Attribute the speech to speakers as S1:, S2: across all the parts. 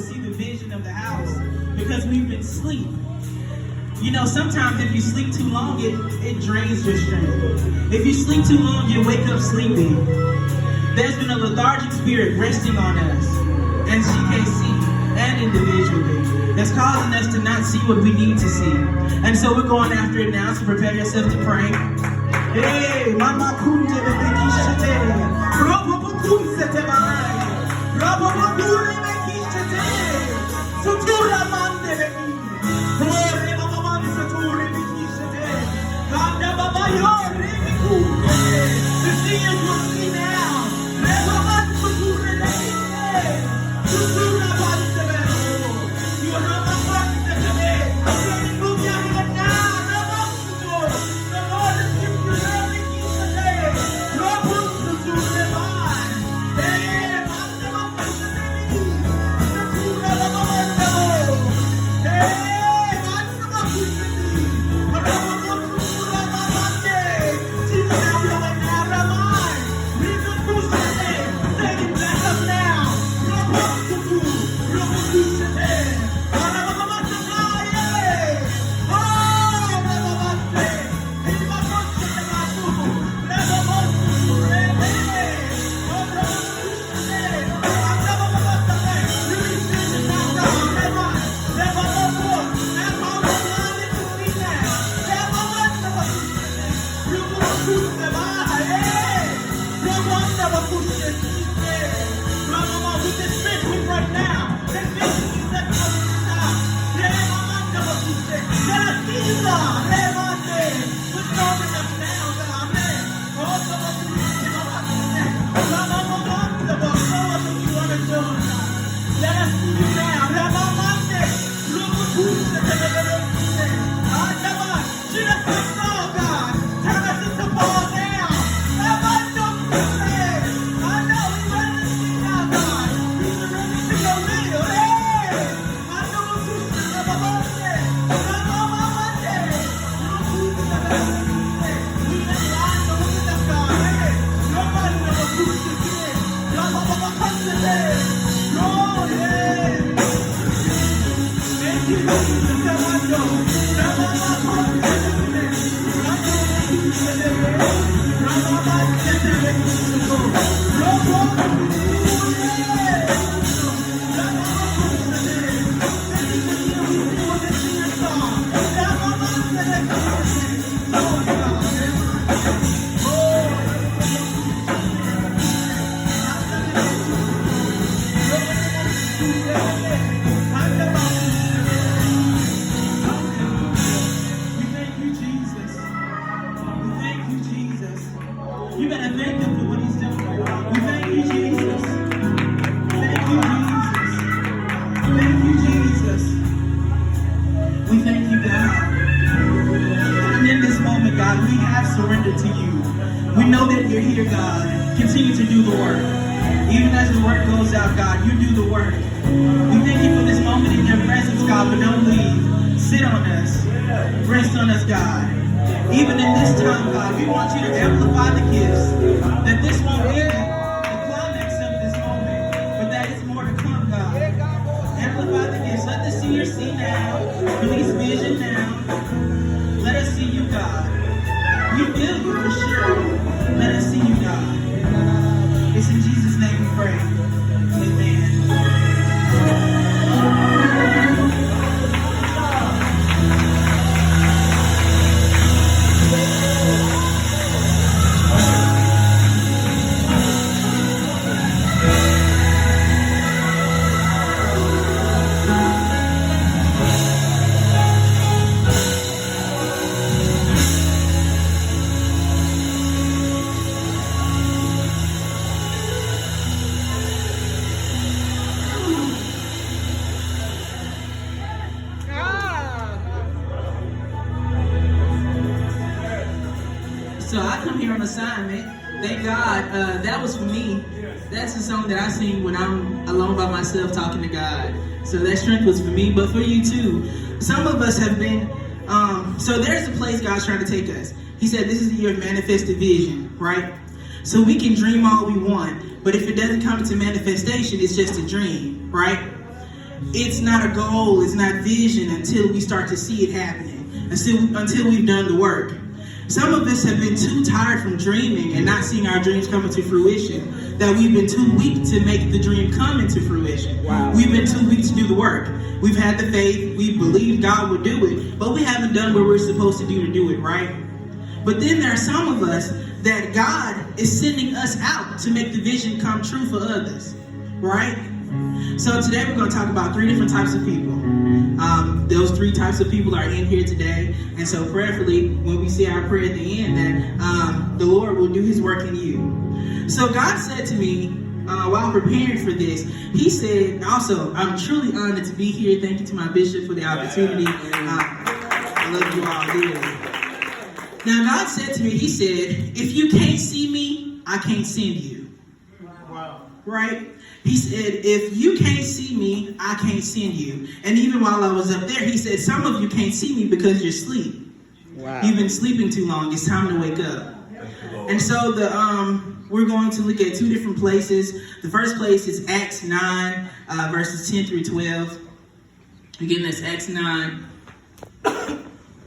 S1: to see the vision of the house because we've been asleep. You know, sometimes if you sleep too long, it drains your strength. If you sleep too long, you wake up sleepy. There's been a lethargic spirit resting on us, and GKC, and individually, that's causing us to not see what we need to see. And so we're going after it now, so prepare yourself to pray. Hey, Mama Kunte Beki Shete, Robo Kunte Mai, Robo Kure Beki Shete, Sutura Mande Beki, Ore Mama Man Sutura Beki Shete, Kanda Baba Yore Beku. The seers will see now. Reba Man Sutura Beki, Sutura Mande Beki. You are not a person today. Move your head now. Reba Sutura. The Lord is giving you everything today. Robo Sutura Mai. Hey, Mande Baba Shete, Sutura Baba Mande. Hey, Mande Baba Shete, Robo Sutura Baba Mande. Jesus, have your way now, Rabbi. Read the Kushete. Take it back up now. Robo Sutura, Robo Kushete. Baba Baba Shete. Oh, Baba Mande. Hey, Baba Shete Matu. Baba Mande. Oh, Baba Kushete. Baba Baba Shete. Release vision now, God. Baba. Baba Mande. That's all the blind to see now. Baba Mande. Robo Kushete. Hey. Robo Mande. Kushete. Baba Mande. With this strength we right now. This vision we set for this now. Baba Mande. Kushete. Let us see you, God. Baba Mande. We're strong enough now, God. Amen. Oh, Baba Kushete. Baba Mande. Baba Mande. Baba, show us what you want to do, God. Let us see you now. Baba Mande. Robo Kushete. Baba. Shoot us with snow, God. Turn us into balls now. Baba Kushete. I know we ready to see now, God. We ready to go real. Hey. I know what you said. Baba Mande. Baba Mande. Robo Kushete. We let light go with us, God. Hey. Nobody knows who this is. Baba Kushete. Oh, yeah. Thank you, Jesus. Baba Kushete. We thank you, Jesus. We thank you, Jesus. You better thank him for what he's done. We thank you, Jesus. Thank you, Jesus. Thank you, Jesus. We thank you, God. And in this moment, God, we have surrendered to you. We know that you're here, God. Continue to do the work. Even as the work goes out, God, you do the work. We thank you for this moment in your presence, God, but don't leave. Sit on us. Rest on us, God. Even in this time, God, we want you to amplify the gifts. That this won't be the climax of this moment, but that it's more to come, God. Amplify the gifts. Let the seer see now. Release vision now. Let us see you, God. We feel you for sure. Let us see you, God. It's in Jesus' name we pray. Amen. So I come here on assignment. Thank God. That was for me. That's the song that I sing when I'm alone by myself talking to God. So that strength was for me, but for you too. Some of us have been, so there's a place God's trying to take us. He said this is the year of manifested vision, right? So we can dream all we want, but if it doesn't come to manifestation, it's just a dream, right? it's not a goal, it's not vision until we start to see it happening, until we've done the work. Some of us have been too tired from dreaming and not seeing our dreams come into fruition, that we've been too weak to make the dream come into fruition.
S2: Wow.
S1: We've been too weak to do the work. We've had the faith, we believed God would do it, but we haven't done what we're supposed to do it, right? But then there are some of us that God is sending us out to make the vision come true for others, right? So today we're going to talk about 3 different types of people. Those 3 types of people are in here today. And so prayerfully, when we say our prayer at the end, that the Lord will do his work in you. So God said to me, while preparing for this, he said, also, I'm truly honored to be here. Thank you to my bishop for the opportunity. I love you all dearly. Now God said to me, he said, if you can't see me, I can't send you.
S3: Wow.
S1: Right? He said, if you can't see me, I can't send you. And even while I was up there, he said, some of you can't see me because you're asleep.
S2: Wow.
S1: You've been sleeping too long. It's time to wake up. And so we're going to look at 2 different places. The first place is Acts 9, verses 10 through 12. Again, that's Acts 9,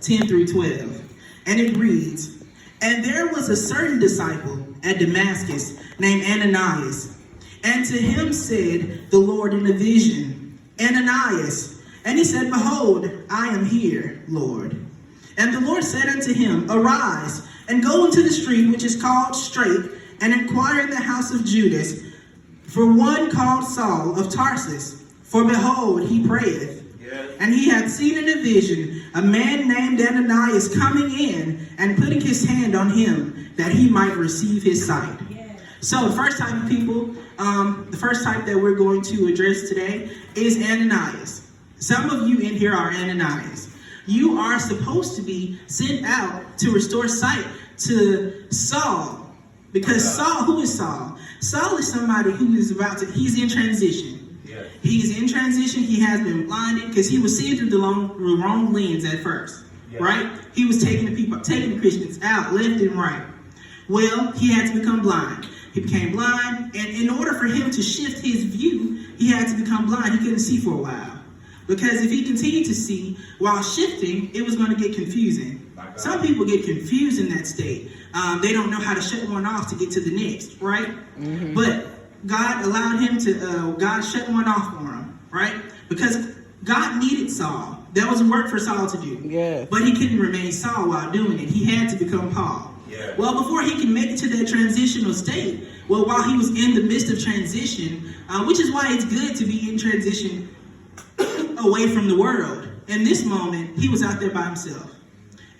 S1: 10 through 12. And it reads, and there was a certain disciple at Damascus named Ananias. And to him said the Lord in a vision, Ananias. And he said, behold, I am here, Lord. And the Lord said unto him, arise, and go into the street which is called Straight, and inquire in the house of Judas, for one called Saul of Tarsus. For behold, he prayeth. Yes. And he had seen in a vision a man named Ananias coming in and putting his hand on him, that he might receive his sight. Yes. So the first type of people, the first type that we're going to address today is Ananias. Some of you in here are Ananias. You are supposed to be sent out to restore sight to Saul. Because Saul, who is Saul? Saul is somebody who is he's in transition. Yes. He's in transition. He has been blinded because he was seeing through the wrong lens at first. Yes. Right? He was taking the Christians out left and right. Well, he had to become blind. He became blind, and in order for him to shift his view, he had to become blind. He couldn't see for a while. Because if he continued to see while shifting, it was going to get confusing. Some people get confused in that state. They don't know how to shut one off to get to the next, right? Mm-hmm. But God allowed him to, God shut one off for him, right? Because God needed Saul. That was work for Saul to do. Yeah. But he couldn't remain Saul while doing it. He had to become Paul. Yeah. Well, before he can make it to that transitional state, well, while he was in the midst of transition, which is why it's good to be in transition away from the world. In this moment, he was out there by himself.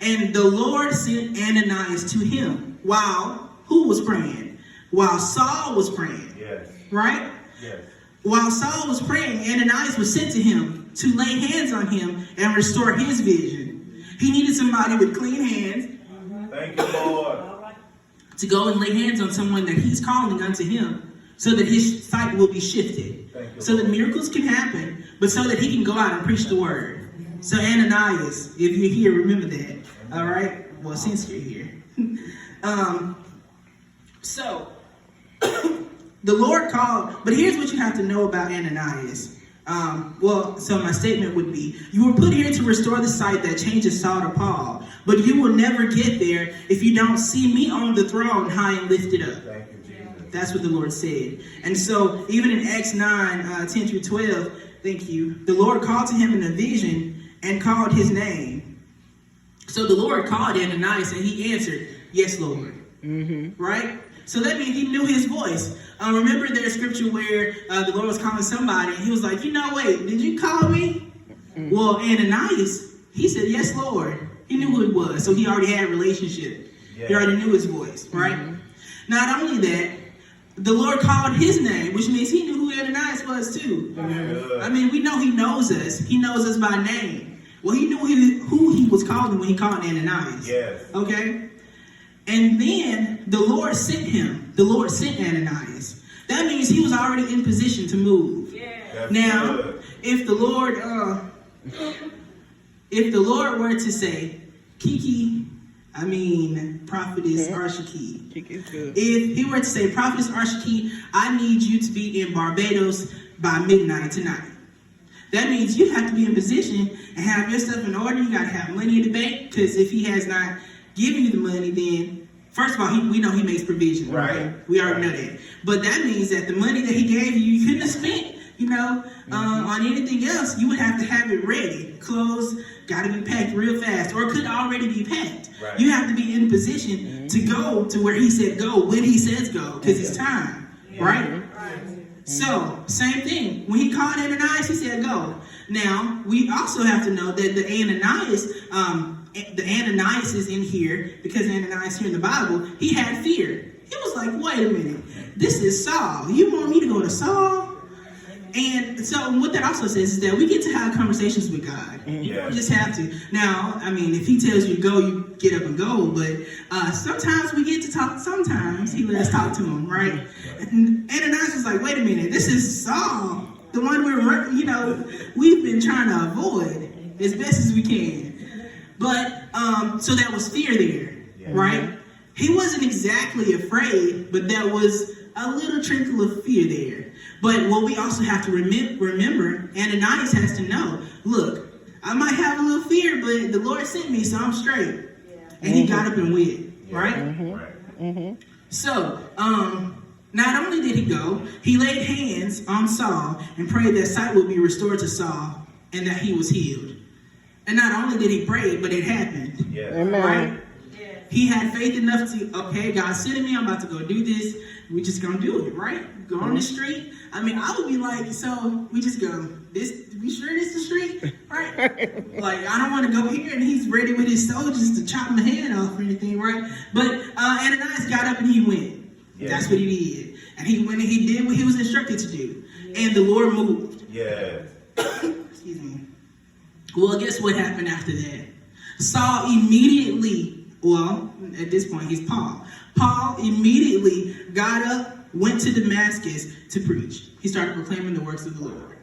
S1: And the Lord sent Ananias to him while who was praying? While Saul was praying. Yes. Right? Yes. While Saul was praying, Ananias was sent to him to lay hands on him and restore his vision. He needed somebody with clean hands.
S3: Thank you, Lord.
S1: To go and lay hands on someone that he's calling unto him so that his sight will be shifted. So that miracles can happen, but so that he can go out and preach the word. So Ananias, if you're here, remember that. All right? Well, since you're here. So the Lord called, but here's what you have to know about Ananias. So my statement would be, you were put here to restore the sight that changes Saul to Paul, but you will never get there if you don't see me on the throne high and lifted up. Thank you, Jesus. That's what the Lord said. And so even in Acts 9, 10 through 12, thank you, the Lord called to him in a vision and called his name. So the Lord called Ananias and he answered, yes, Lord. Mm-hmm. Right? So that means he knew his voice. Remember there's scripture where the Lord was calling somebody and he was like, wait, did you call me? Mm-hmm. Well, Ananias, he said, yes, Lord. He knew who it was. So he already had a relationship. Yeah. He already knew his voice, right? Mm-hmm. Not only that, the Lord called his name, which means he knew who Ananias was too. Mm-hmm. I mean, we know he knows us. He knows us by name. Well, he knew who he was calling when he called Ananias. Yes. Okay? And then the Lord sent him. The Lord sent Ananias. That means he was already in position to move. Yeah. Now, good. If the Lord were to say, Prophetess Arshiki. If he were to say, Prophetess Arshiki, I need you to be in Barbados by midnight tonight. That means you have to be in position and have your stuff in order. You got to have money in the bank, because if he has not given you the money, then first of all, we know he makes provision.
S3: Right.
S1: We already know that. But that means that the money that he gave you, you couldn't have spent, on anything else. You would have to have it ready. Clothes got to be packed real fast, or could already be packed.
S3: Right.
S1: You have to be in position to go to where he said go, when he says go, because it's time, right? So, same thing. When he called Ananias, he said go. Now, we also have to know that the Ananias is in here, because Ananias here in the Bible, he had fear. He was like, wait a minute, this is Saul. You want me to go to Saul? And so what that also says is that we get to have conversations with God. You don't just have to. Now, I mean, if he tells you to go, you get up and go. But sometimes we get to talk. Sometimes he let us talk to him, right? And Ananias was like, wait a minute, this is Saul, the one we've been trying to avoid as best as we can. But, so that was fear there, right? He wasn't exactly afraid, but there was a little trickle of fear there. But what we also have to remember, Ananias has to know, look, I might have a little fear, but the Lord sent me, so I'm straight. And he got up and went, right? So, not only did he go, he laid hands on Saul and prayed that sight would be restored to Saul and that he was healed. And not only did he pray, but it happened. Right? He had faith enough to, okay, God's sending me, I'm about to go do this. We're just going to do it, right? Go on the street. I mean, I would be like, so we just go, we sure this the street? Right? Like, I don't want to go here, and he's ready with his soldiers to chop my head off or anything, right? But Ananias got up and he went. That's what he did. And he went and he did what he was instructed to do. And the Lord moved. Excuse me. Well, guess what happened after that? Saul immediately, well, at this point, he's Paul. Paul immediately got up, went to Damascus to preach. He started proclaiming the works of the Lord.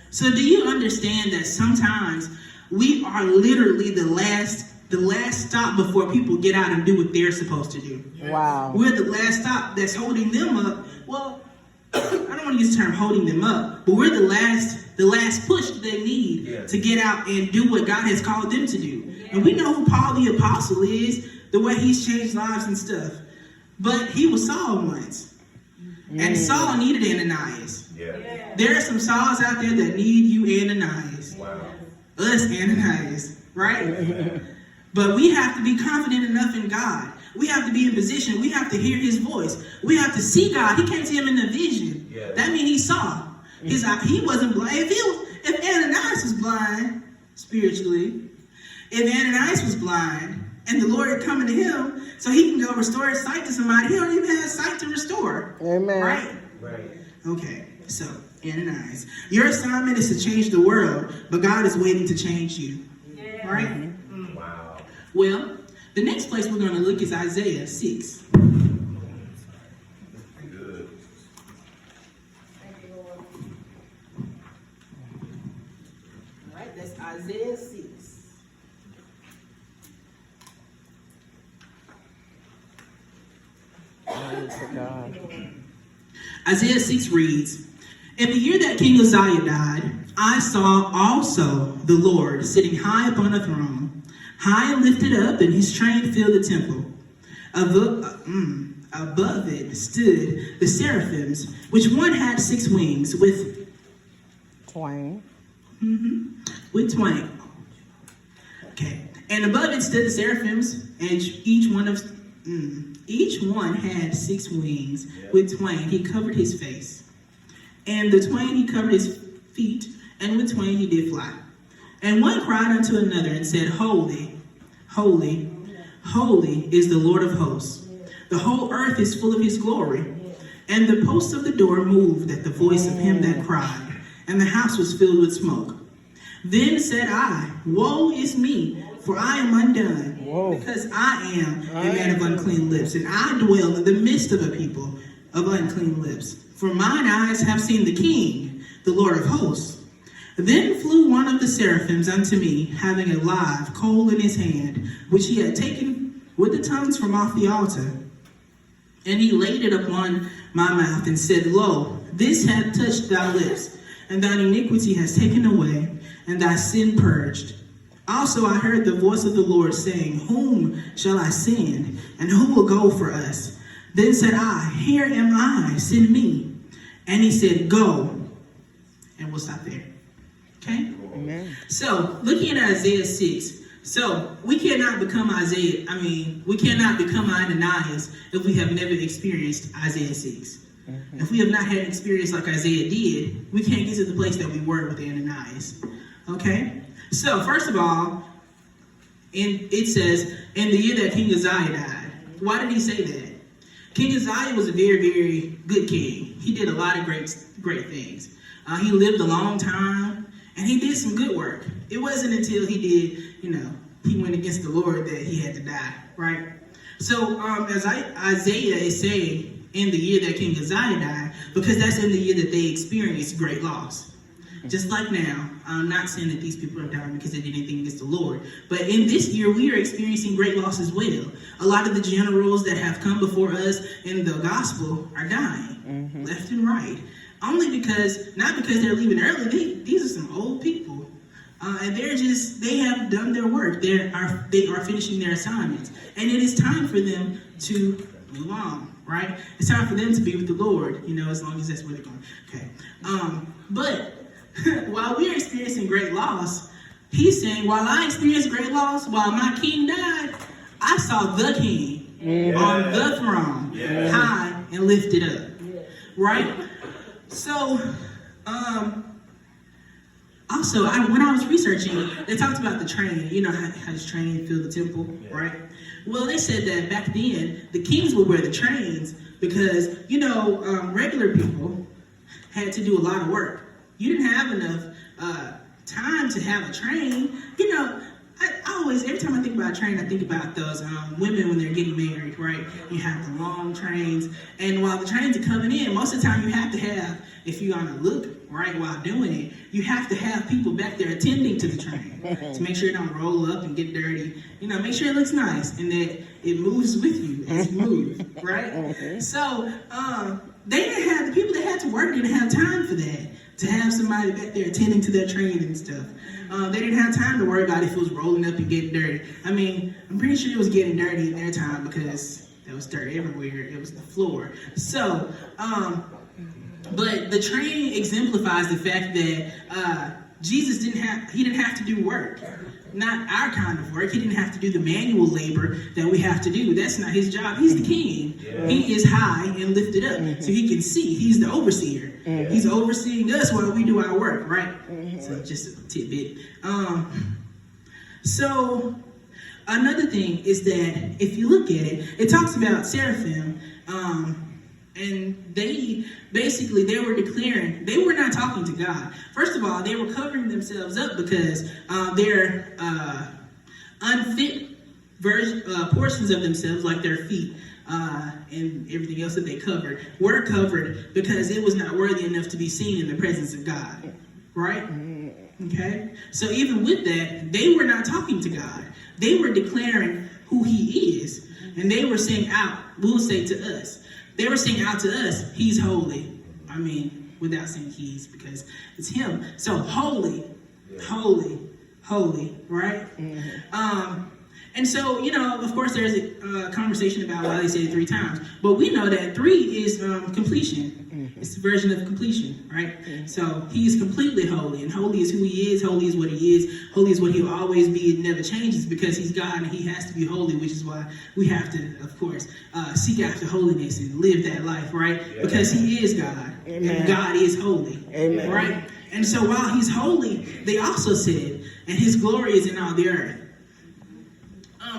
S1: So do you understand that sometimes we are literally the last stop before people get out and do what they're supposed to do?
S2: Wow.
S1: We're the last stop that's holding them up. Well, I don't want to use the term holding them up, but we're the last push that they need to get out and do what God has called them to do. And we know who Paul the Apostle is, the way he's changed lives and stuff. But he was Saul once. And Saul needed Ananias. There are some Sauls out there that need you, Ananias. Us, Ananias, right? But we have to be confident enough in God. We have to be in position. We have to hear his voice. We have to see God. He came to him in a vision. That means he saw. He wasn't blind. If Ananias was blind spiritually, if Ananias was blind, and the Lord is coming to him so he can go restore his sight to somebody, he don't even have sight to restore.
S2: Amen.
S1: Right? Okay, so Ananias, your assignment is to change the world, but God is waiting to change you. Right?
S3: Wow.
S1: Well, the next place we're going to look is Isaiah 6.
S3: Good.
S1: All right, that's Isaiah 6.
S2: Glory to God.
S1: Isaiah 6 reads, in the year that King Uzziah died, I saw also the Lord sitting high upon a throne, high and lifted up, and his train filled the temple. Above it stood the seraphims, which one had 6 wings, with
S2: Twain.
S1: With twain. Okay. And above it stood the seraphims, and each one had 6 wings. With twain he covered his face, and the twain he covered his feet, and with twain he did fly. And one cried unto another and said, Holy, holy, holy is the Lord of hosts. The whole earth is full of his glory. And the posts of the door moved at the voice of him that cried, and the house was filled with smoke. Then said I, Woe is me, for I am undone, because I am a man of unclean lips, and I dwell in the midst of a people of unclean lips. For mine eyes have seen the King, the Lord of hosts. Then flew one of the seraphims unto me, having a live coal in his hand, which he had taken with the tongues from off the altar. And he laid it upon my mouth and said, Lo, this hath touched thy lips, and thine iniquity has taken away, and thy sin purged. Also I heard the voice of the Lord saying, Whom shall I send, and who will go for us? Then said I, Here am I, send me. And he said, Go. And we'll stop there. Okay?
S2: Amen.
S1: So, looking at Isaiah 6, so we cannot become we cannot become Ananias if we have never experienced Isaiah 6. Mm-hmm. If we have not had an experience like Isaiah did, we can't get to the place that we were with Ananias. Okay? So, first of all, it says, in the year that King Uzziah died. Why did he say that? King Uzziah was a very, very good king. He did a lot of great things. He lived a long time, and he did some good work. It wasn't until he went against the Lord that he had to die, right? So, as Isaiah is saying, in the year that King Uzziah died, because that's in the year that they experienced great loss. Just like now, I'm not saying that these people are dying because they did anything against the Lord. But in this year, we are experiencing great loss as well. A lot of the generals that have come before us in the gospel are dying, left and right. Only not because they're leaving early. These are some old people. And they have done their work. They are finishing their assignments. And it is time for them to move on, right? It's time for them to be with the Lord, as long as that's where they're going. Okay. But while we're experiencing great loss, he's saying, while I experienced great loss, while my king died, I saw the king on the throne, high and lifted up. Right? So, also, when I was researching, they talked about the train. You know how this train filled the temple, right? Well, they said that back then, the kings would wear the trains because, regular people had to do a lot of work. You didn't have enough time to have a train. Every time I think about a train, I think about those women when they're getting married, right? You have the long trains. And while the trains are coming in, most of the time you have to have, if you're going to look right while doing it, you have to have people back there attending to the train to make sure it don't roll up and get dirty. Make sure it looks nice and that it moves with you as you move, right? So they didn't have, the people that had to work didn't have time for that, to have somebody back there attending to their train and stuff. They didn't have time to worry about if it was rolling up and getting dirty. I'm pretty sure it was getting dirty in their time because there was dirt everywhere. It was the floor. So, but the train exemplifies the fact that Jesus didn't have to do work. Not our kind of work. He didn't have to do the manual labor that we have to do. That's not his job. He's the king. Yeah. He is high and lifted up. So he can see. He's the overseer. He's overseeing us while we do our work, right? So just a tidbit. So another thing is that if you look at it, it talks about seraphim, and they were declaring, they were not talking to God. First of all, they were covering themselves up because their unfit portions of themselves, like their feet and everything else that they covered, were covered because it was not worthy enough to be seen in the presence of God. Right? Okay? So even with that, they were not talking to God. They were declaring who he is. And they were saying out, we'll say to us. They were saying out to us, he's holy. Without saying he's, because it's him. So holy, holy, holy, right? And so, of course, there's a conversation about why they say it 3 times. But we know that 3 is completion. It's the version of completion, right? So he is completely holy. And holy is who he is. Holy is what he is. Holy is what he'll always be. It never changes because he's God and he has to be holy, which is why we have to, of course, seek after holiness and live that life, right? Because he is God. Amen. And God is holy. Amen. Right? And so while he's holy, they also said, and his glory is in all the earth.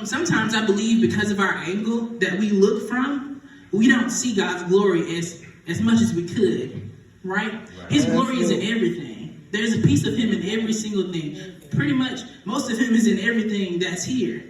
S1: Sometimes I believe because of our angle that we look from, we don't see God's glory as much as we could, right? His glory is in everything. There's a piece of him in every single thing. Pretty much, most of him is in everything that's here.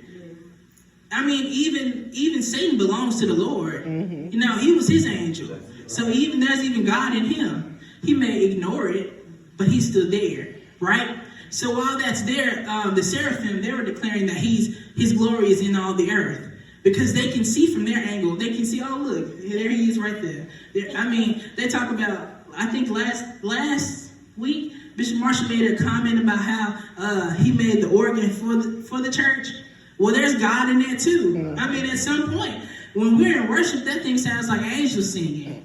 S1: Even Satan belongs to the Lord. He was his angel. So there's even God in him. He may ignore it, but he's still there, right? So while that's there, the seraphim, they were declaring that his glory is in all the earth. Because they can see from their angle, they can see, oh look, there he is right there. They talk about, I think last week, Bishop Marshall made a comment about how he made the organ for the church. Well, there's God in there too. I mean, at some point, when we're in worship, that thing sounds like angels singing.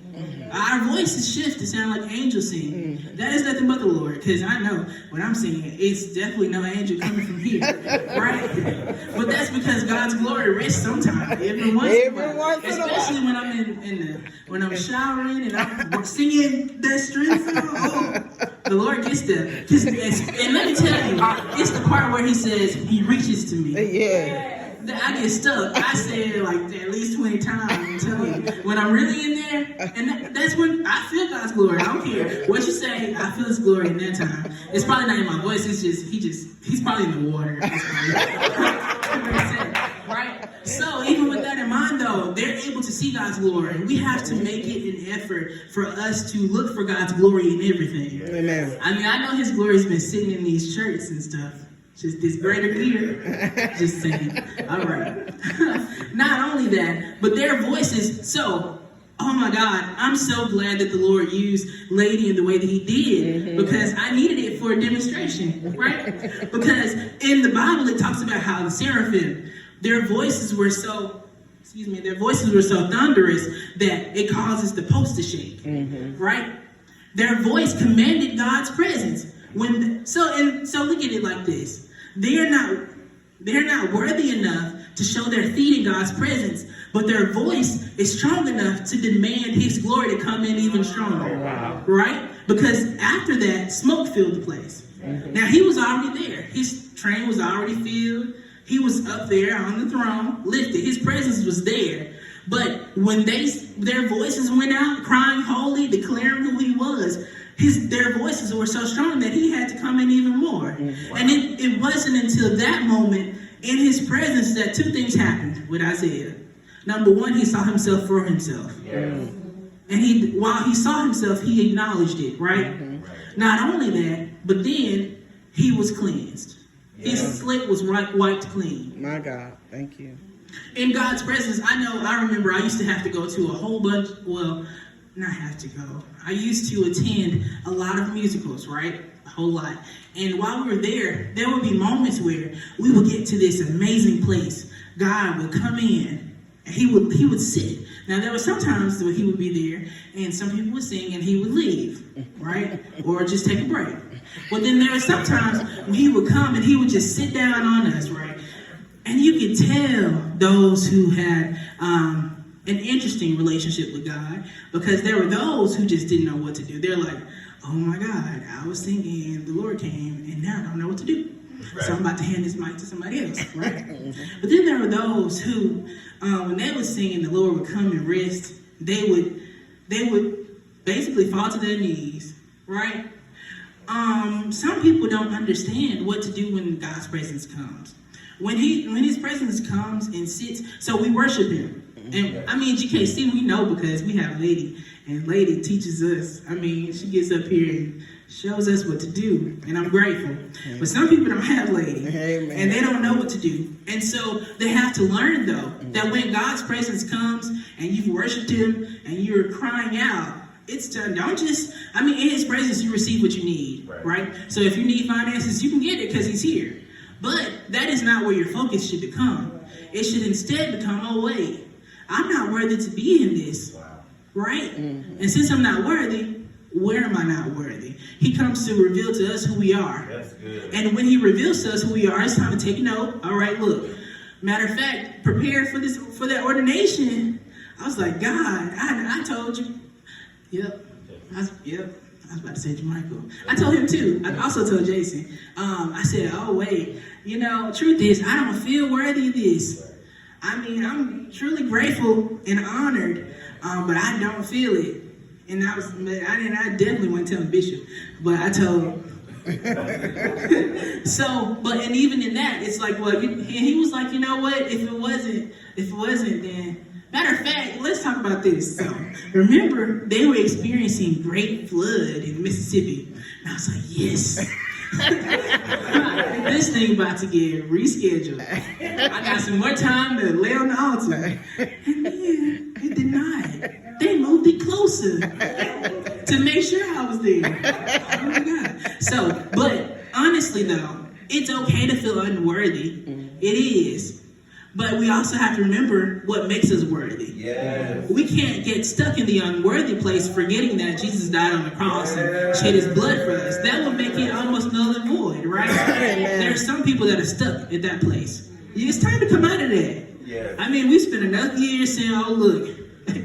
S1: Our voices shift to sound like angels singing. That is nothing but the Lord, because I know when I'm singing, it's definitely no angel coming from here, right? But that's because God's glory rests sometimes, every once in a while. Especially when I'm when I'm showering and I'm singing that string song. The Lord gets there. And let me tell you, it's the part where He says He reaches to me.
S2: Yeah.
S1: I get stuck. I say it like at least 20 times. I'm telling you. When I'm really in there, and that's when I feel God's glory. I don't care what you say. I feel His glory in that time. It's probably not in my voice. It's just He's probably in the water. Right? So even with that in mind, though, they're able to see God's glory. We have to make it an effort for us to look for God's glory in everything.
S2: Amen.
S1: I mean, I know His glory's been sitting in these shirts and stuff. Just this greater clear. Just saying. All right. Not only that, but their voices. So, oh my God, I'm so glad that the Lord used Lady in the way that He did, because I needed it for a demonstration, right? Because in the Bible, it talks about how the seraphim, their voices were so thunderous that it causes the post to shake, right? Their voice commanded God's presence. So look at it like this. They're not worthy enough to show their feet in God's presence, but their voice is strong enough to demand His glory to come in even stronger. Wow. Right? Because after that, smoke filled the place. Now, He was already there. His train was already filled. He was up there on the throne, lifted. His presence was there. But when their voices went out, crying holy, declaring who He was, their voices were so strong that He had to come in even more. Wow. And it wasn't until that moment in His presence that two things happened with Isaiah. Number one, he saw himself for himself. Yes. And while he saw himself, he acknowledged it, right? Not only that, but then he was cleansed. His slate was wiped clean.
S2: My God, thank you.
S1: In God's presence, I remember I used to have to go to a whole bunch, I used to attend a lot of musicals, right? A whole lot. And while we were there would be moments where we would get to this amazing place. God would come in and he would sit. Now there were some times where He would be there and some people would sing and He would leave, right? Or just take a break. But then there were some times when He would come and He would just sit down on us, right? And you could tell those who had an interesting relationship with God, because there were those who just didn't know what to do. They're like, oh my God, I was singing and the Lord came and now I don't know what to do. Right. So I'm about to hand this mic to somebody else, right? But then there were those who, when they were singing, the Lord would come and rest. They would basically fall to their knees, right? Some people don't understand what to do when God's presence comes. When His presence comes and sits, so we worship Him. And I mean, GKC, we know because we have Lady, and Lady teaches us. I mean, she gets up here and shows us what to do, and I'm grateful. But some people don't have Lady, and they don't know what to do. And so they have to learn, though, that when God's presence comes and you've worshiped Him and you're crying out, it's done. Don't just, in His presence you receive what you need, right? So if you need finances, you can get it because He's here. But that is not where your focus should become. It should instead become, oh wait, I'm not worthy to be in this, right? And since I'm not worthy, where am I not worthy? He comes to reveal to us who we are. That's good. And when He reveals to us who we are, it's time to take note. All right, look. Matter of fact, prepare for that ordination. I was like, God, I told you. Yep. I was about to say Jermichael. I told him too. I also told Jason. I said, oh wait, truth is, I don't feel worthy of this. I'm truly grateful and honored, but I don't feel it. And I definitely wasn't telling Bishop, but I told him. And even in that, it's like, well, and he was like, you know what? If it wasn't, then. Matter of fact, let's talk about this. So, remember, they were experiencing great flood in Mississippi. And I was like, yes. This thing about to get rescheduled. I got some more time to lay on the altar. And then it did not. They moved it closer to make sure I was there. Oh my God. So, but honestly though, it's okay to feel unworthy. It is. But we also have to remember what makes us worthy.
S3: Yes.
S1: We can't get stuck in the unworthy place forgetting that Jesus died on the cross and shed his blood for us. That would make it almost null and void, right? There are some people that are stuck at that place. It's time to come out of that.
S3: Yes.
S1: I mean, we spent enough years saying, oh, look,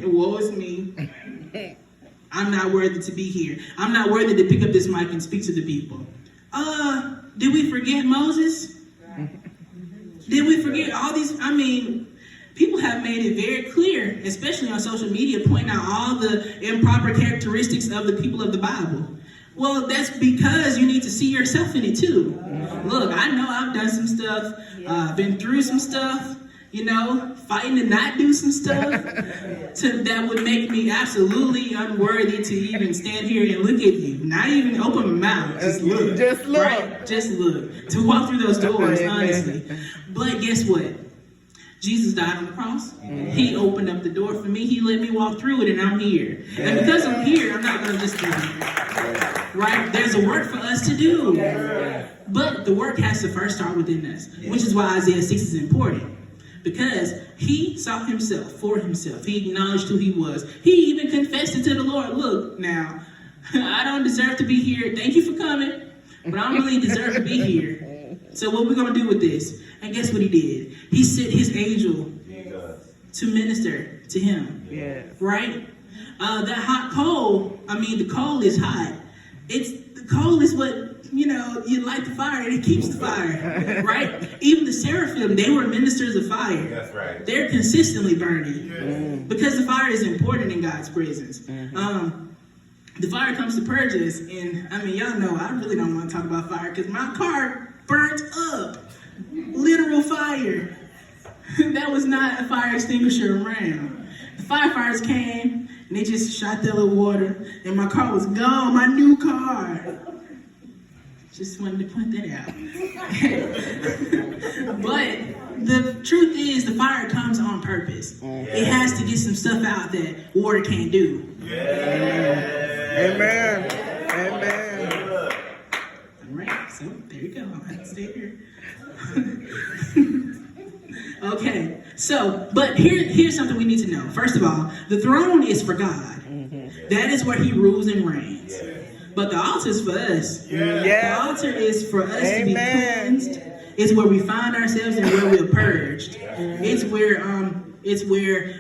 S1: woe is me. I'm not worthy to be here. I'm not worthy to pick up this mic and speak to the people. Did we forget Moses? Did we forget all these? I mean, people have made it very clear, especially on social media, pointing out all the improper characteristics of the people of the Bible. Well, that's because you need to see yourself in it too. Look, I know I've done some stuff, been through some stuff, fighting to not do some stuff that would make me absolutely unworthy to even stand here and look at you. Not even open my mouth, just look.
S2: Just look.
S1: Right? Just look. To walk through those doors, honestly. But guess what? Jesus died on the cross. He opened up the door for me. He let me walk through it, and I'm here. And because I'm here, I'm not going to just be here. Right? There's a work for us to do. But the work has to first start within us, which is why Isaiah 6 is important. Because he saw himself for himself. He acknowledged who he was. He even confessed it to the Lord. Look, now, I don't deserve to be here. Thank you for coming, but I don't really deserve to be here. So what we're going to do with this? And guess what he did? He sent his angel to minister to him.
S2: Yes.
S1: Right? That hot coal, the coal is hot. The coal is what, you light the fire and it keeps the fire. Right? Even the seraphim, they were ministers of fire.
S3: That's right.
S1: They're consistently burning. Because the fire is important in God's presence. The fire comes to purge us. And, y'all know, I really don't want to talk about fire because my car burnt up. Literal fire. That was not a fire extinguisher around. The firefighters came and they just shot that little water and my car was gone, my new car. Just wanted to point that out. But the truth is the fire comes on purpose. It has to get some stuff out that water can't do.
S2: Amen. Amen.
S1: All right, so there you go. I'll stay here. Okay, so, but here's something we need to know. First of all, the throne is for God. That is where he rules and reigns. But the altar is for us. The altar is for us to be cleansed. It's where we find ourselves and where we're purged. It's where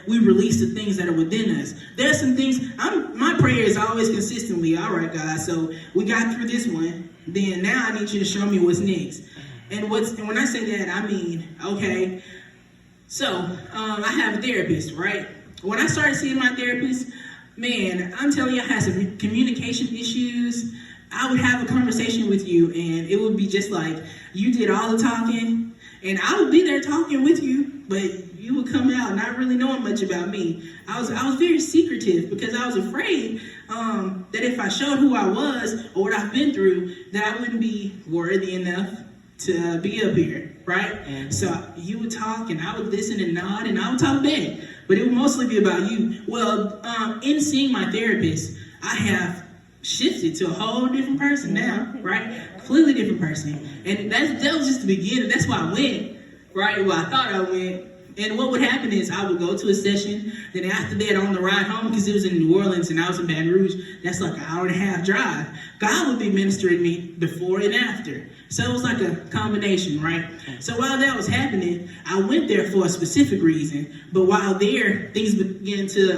S1: we release the things that are within us. There's some things, my prayer is always consistently, all right, God, so we got through this one. Then now I need you to show me what's next. And when I say that, I mean, okay, so I have a therapist, right? When I started seeing my therapist, man, I'm telling you, I had some communication issues. I would have a conversation with you, and it would be just like you did all the talking, and I would be there talking with you, but you would come out not really knowing much about me. I was very secretive because I was afraid that if I showed who I was or what I've been through, that I wouldn't be worthy enough to be up here, right? So you would talk and I would listen and nod and I would talk back, but it would mostly be about you. Well, in seeing my therapist, I have shifted to a whole different person now, right? Completely different person. And that was just the beginning. That's why I went, right? Well, I thought I went. And what would happen is I would go to a session, then after that on the ride home, because it was in New Orleans and I was in Baton Rouge, that's like an hour and a half drive. God would be ministering me before and after. So it was like a combination, right? So while that was happening, I went there for a specific reason, but while there, things began to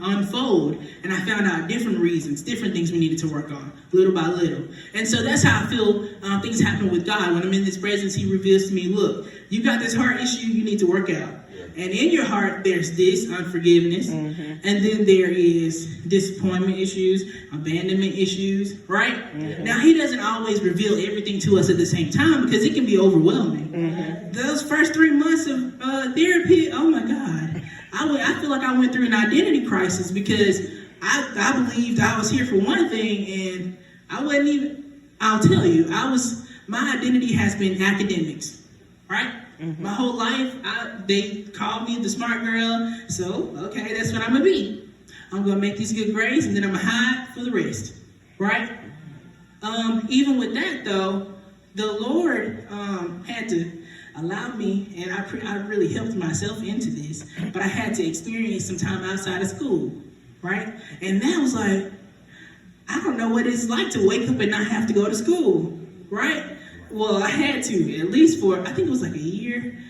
S1: unfold, and I found out different reasons, different things we needed to work on, little by little. And so that's how I feel things happen with God. When I'm in his presence, he reveals to me, look, you got this heart issue you need to work out. And in your heart, there's this unforgiveness, and then there is disappointment issues, abandonment issues, right? Now, he doesn't always reveal everything to us at the same time because it can be overwhelming. Those first 3 months of therapy, oh my God, I feel like I went through an identity crisis because I believed I was here for one thing, and I wasn't even, I'll tell you, my identity has been academics, right? My whole life, they called me the smart girl, so, okay, that's what I'm going to be. I'm going to make these good grades, and then I'm going to hide for the rest, right? Even with that, though, the Lord had to allow me, and I really helped myself into this, but I had to experience some time outside of school, right? And that was like, I don't know what it's like to wake up and not have to go to school, right? Well, I had to, at least for, I think it was like a year.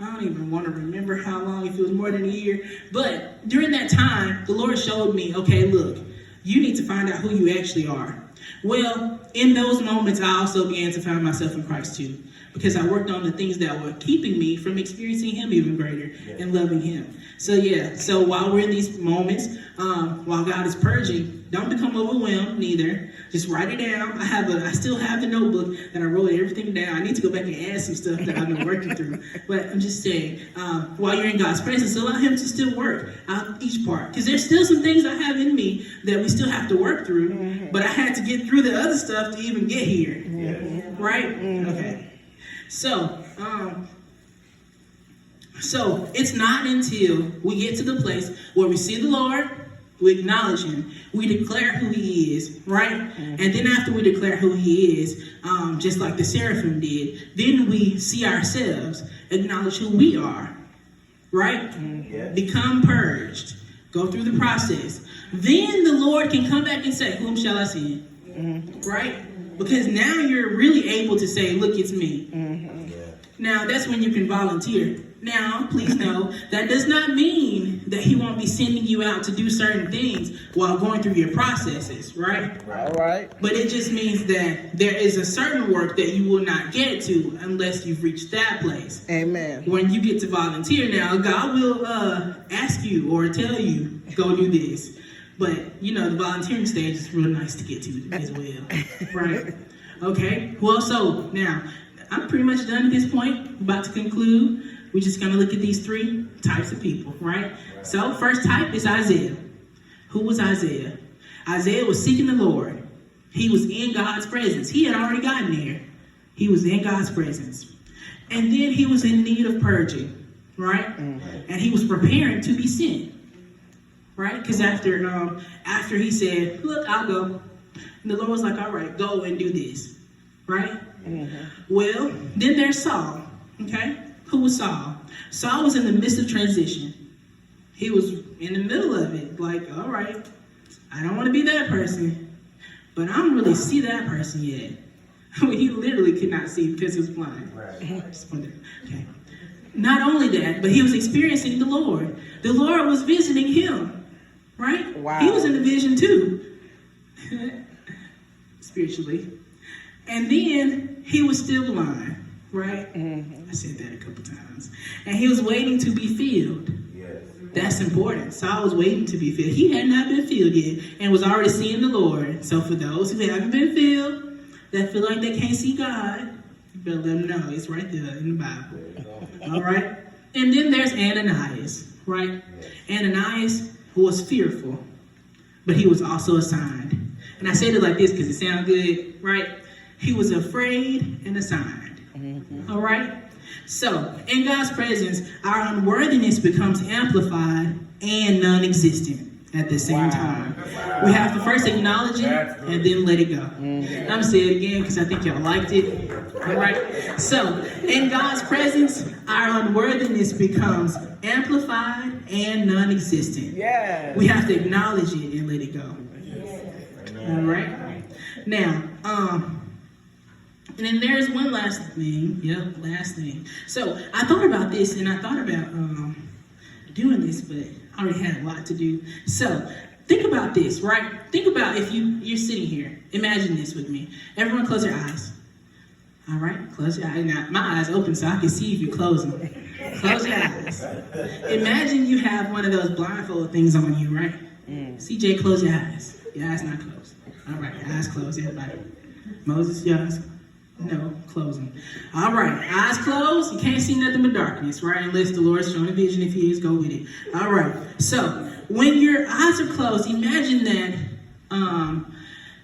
S1: I don't even want to remember how long, if it was more than a year. But during that time, the Lord showed me, okay, look, you need to find out who you actually are. Well, in those moments, I also began to find myself in Christ too, because I worked on the things that were keeping me from experiencing Him even greater and loving Him. So while we're in these moments, while God is purging, don't become overwhelmed neither. Just write it down. I still have the notebook that I wrote everything down. I need to go back and add some stuff that I've been working through. But I'm just saying, while you're in God's presence, allow Him to still work out each part. Because there's still some things I have in me that we still have to work through. But I had to get through the other stuff to even get here. Right? Okay. So it's not until we get to the place where we see the Lord, we acknowledge Him, we declare who He is, right? And then after we declare who He is, just like the seraphim did, then we see ourselves, acknowledge who we are, right? Become purged, go through the process. Then the Lord can come back and say, whom shall I send? Right? Because now you're really able to say, look, it's me. Now, that's when you can volunteer. Now, please know, that does not mean that He won't be sending you out to do certain things while going through your processes, right?
S2: All right.
S1: But it just means that there is a certain work that you will not get to unless you've reached that place.
S2: Amen.
S1: When you get to volunteer now, God will ask you or tell you, go do this. But, the volunteering stage is real nice to get to as well, right? Okay, well, so now, I'm pretty much done at this point, about to conclude. We're just going to look at these three types of people, right? So, first type is Isaiah. Who was Isaiah? Isaiah was seeking the Lord. He was in God's presence. He had already gotten there. He was in God's presence. And then he was in need of purging, right? And he was preparing to be sent, right? Because after he said, look, I'll go. And the Lord was like, all right, go and do this, right? Well, then there's Saul, okay? Who was Saul? Saul was in the midst of transition. He was in the middle of it, like, all right, I don't want to be that person, but I don't really see that person yet. He literally could not see because he was blind. Okay. Not only that, but he was experiencing the Lord. The Lord was visiting him, right?
S2: Wow.
S1: He was in the vision too, spiritually. And then he was still blind. Right? I said that a couple times. And he was waiting to be filled. Yes. That's important. Saul was waiting to be filled. He had not been filled yet and was already seeing the Lord. So for those who haven't been filled, that feel like they can't see God, you better let them know. It's right there in the Bible. All right? And then there's Ananias, right? Ananias, who was fearful, but he was also assigned. And I said it like this because it sounds good, right? He was afraid and assigned. All right? So, in God's presence, our unworthiness becomes amplified and non-existent at the same time. We have to first acknowledge it and then let it go. I'm going to say it again because I think y'all liked it. All right? So, in God's presence, our unworthiness becomes amplified and non-existent.
S2: Yes.
S1: We have to acknowledge it and let it go. All right? Now, and then there's one last thing. Yep, last thing. So I thought about this, and I thought about doing this, but I already had a lot to do. So think about this, right? Think about if you're sitting here. Imagine this with me. Everyone close your eyes. All right, close your eyes. Now, my eyes open so I can see if you close them. Close your eyes. Imagine you have one of those blindfold things on you, right? CJ, close your eyes. Your eyes not closed. All right, eyes closed, everybody. Moses, your eyes. No, close them. All right, eyes closed. You can't see nothing but darkness, right? Unless the Lord's showing a vision. If He is, go with it. All right. So when your eyes are closed, imagine that.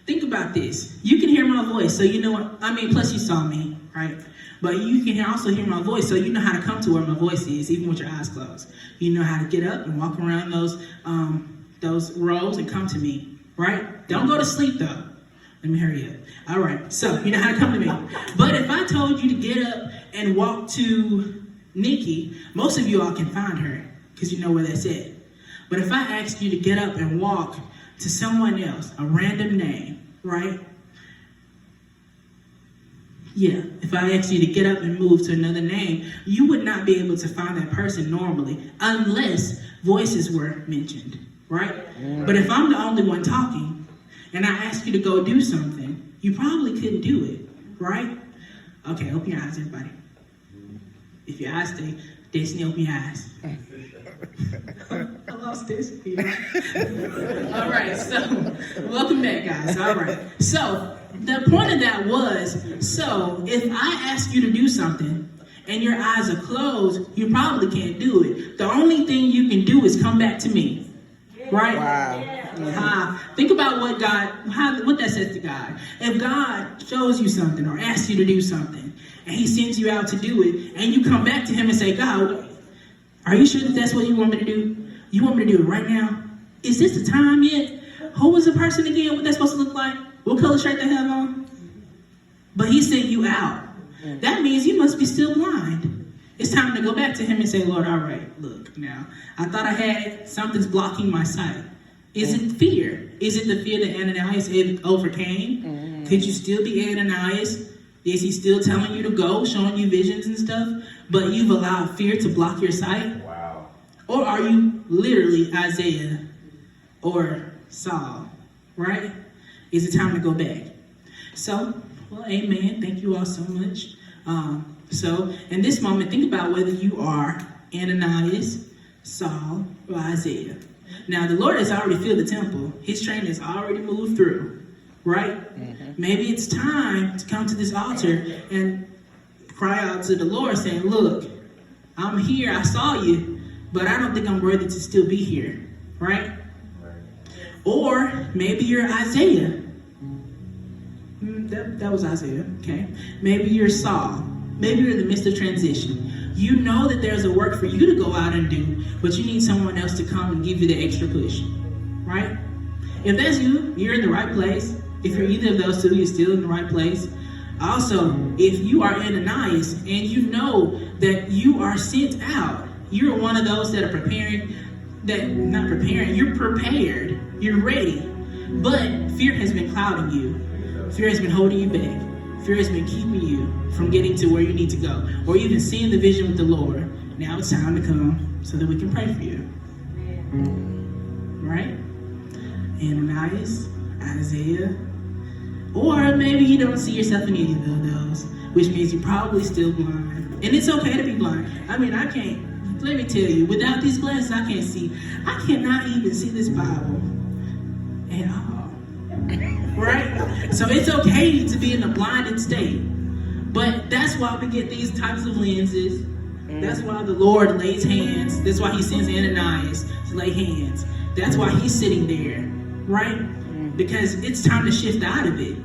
S1: Think about this. You can hear my voice, so you know what. I mean, plus you saw me, right? But you can also hear my voice, so you know how to come to where my voice is, even with your eyes closed. You know how to get up and walk around those those rows and come to me, right? Don't go to sleep though. Let me hurry up. All right, so you know how to come to me. But if I told you to get up and walk to Nikki, most of you all can find her because you know where that's at. But if I asked you to get up and walk to someone else, a random name, right? Yeah, if I asked you to get up and move to another name, you would not be able to find that person normally unless voices were mentioned, right? But if I'm the only one talking and I ask you to go do something, you probably couldn't do it, right? Okay, open your eyes, everybody. If your eyes stay, Destiny, open your eyes. I lost Destiny. All right, so welcome back, guys. All right, so the point of that was, so if I ask you to do something and your eyes are closed, you probably can't do it. The only thing you can do is come back to me, right?
S2: Wow.
S1: Think about what that says to God. If God shows you something or asks you to do something and he sends you out to do it and you come back to him and say, God, are you sure that that's what you want me to do? You want me to do it right now? Is this the time yet? Who was the person again? What that's supposed to look like? What color shirt they have on? But he sent you out. That means you must be still blind. It's time to go back to him and say, Lord, all right, look now. I thought I had something's blocking my sight. Is it fear? Is it the fear that Ananias overcame? Could you still be Ananias? Is he still telling you to go, showing you visions and stuff, but you've allowed fear to block your sight?
S3: Wow.
S1: Or are you literally Isaiah or Saul, right? Is it time to go back? So, well, amen. Thank you all so much. So, in this moment, think about whether you are Ananias, Saul, or Isaiah. Now, the Lord has already filled the temple. His train has already moved through, right? Maybe it's time to come to this altar and cry out to the Lord saying, look, I'm here. I saw you, but I don't think I'm worthy to still be here, right? Or maybe you're Isaiah. That was Isaiah, okay? Maybe you're Saul. Maybe you're in the midst of transition. You know that there's a work for you to go out and do, but you need someone else to come and give you the extra push, right? If that's you, you're in the right place. If you're either of those two, you're still in the right place. Also, if you are Ananias and you know that you are sent out, you're one of those that are you're prepared, you're ready, but fear has been clouding you. Fear has been holding you back. Fear has been keeping you from getting to where you need to go, or even seeing the vision with the Lord. Now it's time to come so that we can pray for you. Right? Ananias, Isaiah, or maybe you don't see yourself in any of those, which means you're probably still blind. And it's okay to be blind. I mean, let me tell you, without these glasses, I can't see. I cannot even see this Bible at all. Right? So it's okay to be in a blinded state. But that's why we get these types of lenses. That's why the Lord lays hands. That's why he sends Ananias to lay hands. That's why he's sitting there. Right? Because it's time to shift out of it.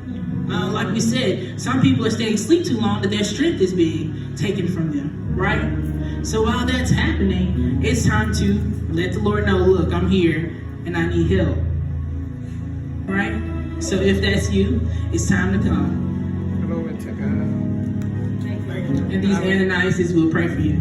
S1: Like we said, some people are staying asleep too long that their strength is being taken from them. Right? So while that's happening, it's time to let the Lord know, look, I'm here and I need help. Right? So if that's you, it's time to come.
S2: Glory to God.
S1: And these Ananias will pray for you.